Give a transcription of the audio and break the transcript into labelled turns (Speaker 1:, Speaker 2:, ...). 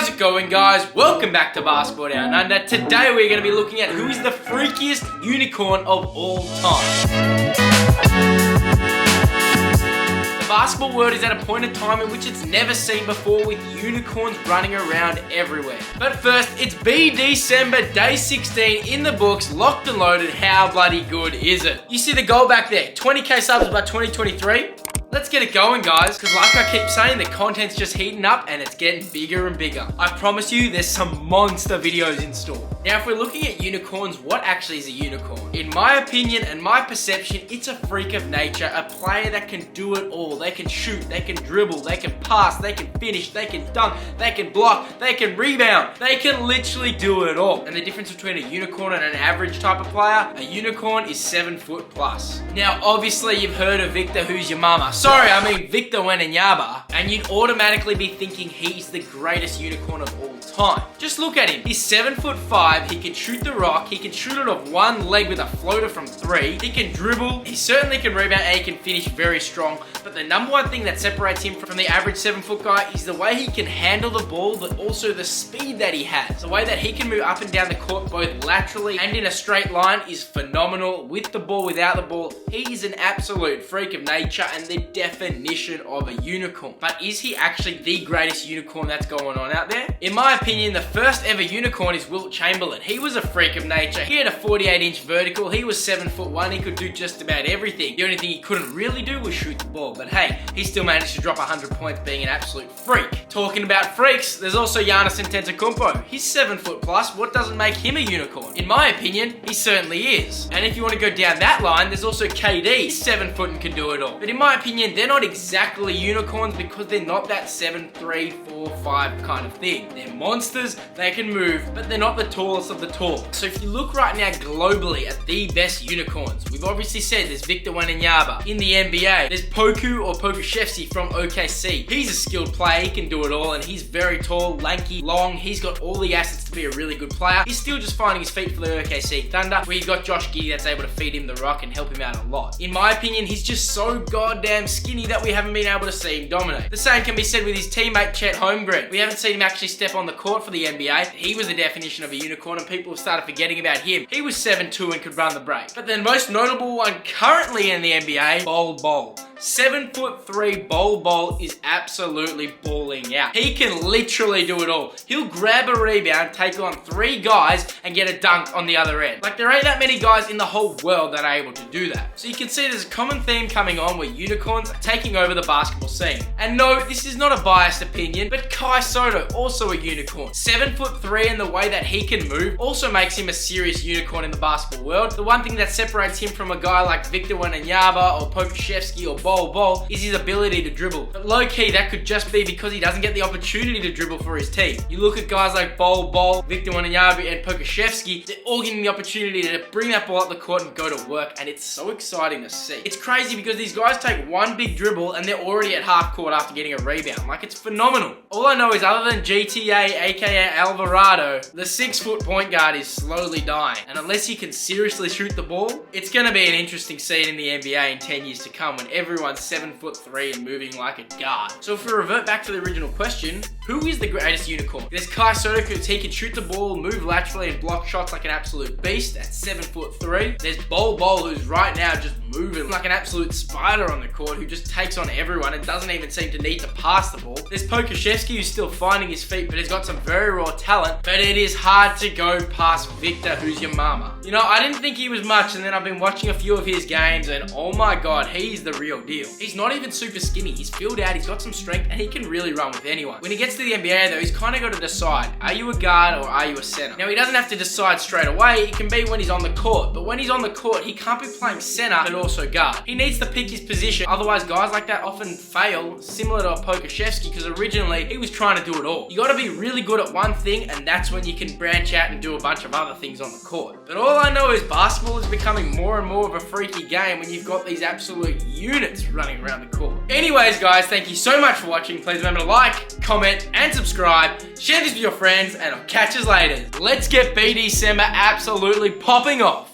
Speaker 1: How's it going, guys? Welcome back to Basketball Down Under. Today we're going to be looking at who is the freakiest unicorn of all time. The basketball world is at a point in time in which it's never seen before, with unicorns running around everywhere. But first, it's BDecember, day 16 in the books, locked and loaded. How bloody good is it? You see the goal back there, 20k subs by 2023? Let's get it going, guys, because like I keep saying, the content's just heating up and it's getting bigger and bigger. I promise you, there's some monster videos in store. Now, if we're looking at unicorns, what actually is a unicorn? In my opinion and my perception, it's a freak of nature, a player that can do it all. They can shoot, they can dribble, they can pass, they can finish, they can dunk, they can block, they can rebound. They can literally do it all. And the difference between a unicorn and an average type of player, a unicorn is 7 foot plus. Now, obviously, you've heard of Victor Who's Your Mama. Sorry, I mean Victor Wembanyama, and you'd automatically be thinking he's the greatest unicorn of all time. Just look at him. He's 7'5", he can shoot the rock, he can shoot it off one leg with a floater from 3, he can dribble, he certainly can rebound, and he can finish very strong. But the number one thing that separates him from the average 7-foot guy is the way he can handle the ball, but also the speed that he has. The way that he can move up and down the court both laterally and in a straight line is phenomenal. With the ball, without the ball, he is an absolute freak of nature and the definition of a unicorn. But is he actually the greatest unicorn that's going on out there? In my opinion, the first ever unicorn is Wilt Chamberlain. He was a freak of nature. He had a 48-inch vertical. He was 7'1". He could do just about everything. The only thing he couldn't really do was shoot the ball. But hey, he still managed to drop 100 points being an absolute freak. Talking about freaks, there's also Giannis Antetokounmpo. He's 7 foot plus. What doesn't make him a unicorn? In my opinion, he certainly is. And if you want to go down that line, there's also KD. He's 7 foot and can do it all. But in my opinion, they're not exactly unicorns because they're not that 7, 3, 4, 5 kind of thing. They're monsters, they can move, but they're not the tallest of the tall. So if you look right now globally at the best unicorns, we've obviously said there's Victor Wembanyama. In the NBA, there's Pokuševski from OKC. He's a skilled player, he can do it all, and he's very tall, lanky, long. He's got all the assets to be a really good player. He's still just finding his feet for the OKC Thunder, where you've got Josh Giddey that's able to feed him the rock and help him out a lot. In my opinion, he's just so goddamn skinny that we haven't been able to see him dominate. The same can be said with his teammate Chet Holmgren. We haven't seen him actually step on the court for the NBA. He was the definition of a unicorn and people have started forgetting about him. He was 7'2" and could run the break. But the most notable one currently in the NBA, Bol Bol. 7'3" Bol Bol is absolutely balling out. He can literally do it all. He'll grab a rebound, take on 3 guys, and get a dunk on the other end. Like, there ain't that many guys in the whole world that are able to do that. So you can see there's a common theme coming on where unicorns are taking over the basketball scene. And no, this is not a biased opinion, but Sotto, also a unicorn. 7'3", and the way that he can move also makes him a serious unicorn in the basketball world. The one thing that separates him from a guy like Victor Wembanyama or Pokuševski or Bol Bol is his ability to dribble. But low-key, that could just be because he doesn't get the opportunity to dribble for his team. You look at guys like Bol Bol, Victor Wembanyama, and Pokuševski, they're all getting the opportunity to bring that ball up the court and go to work, and it's so exciting to see. It's crazy because these guys take one big dribble and they're already at half court after getting a rebound. Like, it's phenomenal. All I know is other than GTA, aka Alvarado, the 6-foot point guard is slowly dying. And unless you can seriously shoot the ball, it's gonna be an interesting scene in the NBA in 10 years to come when everyone's 7'3" and moving like a guard. So if we revert back to the original question, who is the greatest unicorn? There's Sotto because he can shoot the ball, move laterally, and block shots like an absolute beast at 7'3". There's Bol Bol, who's right now just moving like an absolute spider on the court, who just takes on everyone and doesn't even seem to need to pass the ball. There's Pokuševski, who's still finding his feet, but he's got some very raw talent, but it is hard to go past Victor Who's Your Mama. You know, I didn't think he was much, and then I've been watching a few of his games, and oh my god, he's the real deal. He's not even super skinny, he's filled out, he's got some strength, and he can really run with anyone. When he gets to the NBA though, he's kind of got to decide, are you a guard or are you a center? Now, he doesn't have to decide straight away, it can be when he's on the court, but when he's on the court, he can't be playing center, but also guard. He needs to pick his position, otherwise guys like that often fail, similar to Pokuševski, because originally he was trying to do it all. You got to be really good at one thing, and that's when you can branch out and do a bunch of other things on the court. But all I know is basketball is becoming more and more of a freaky game when you've got these absolute units running around the court. Anyways, guys, thank you so much for watching. Please remember to like, comment, and subscribe. Share this with your friends, and I'll catch you later. Let's get BDecember absolutely popping off.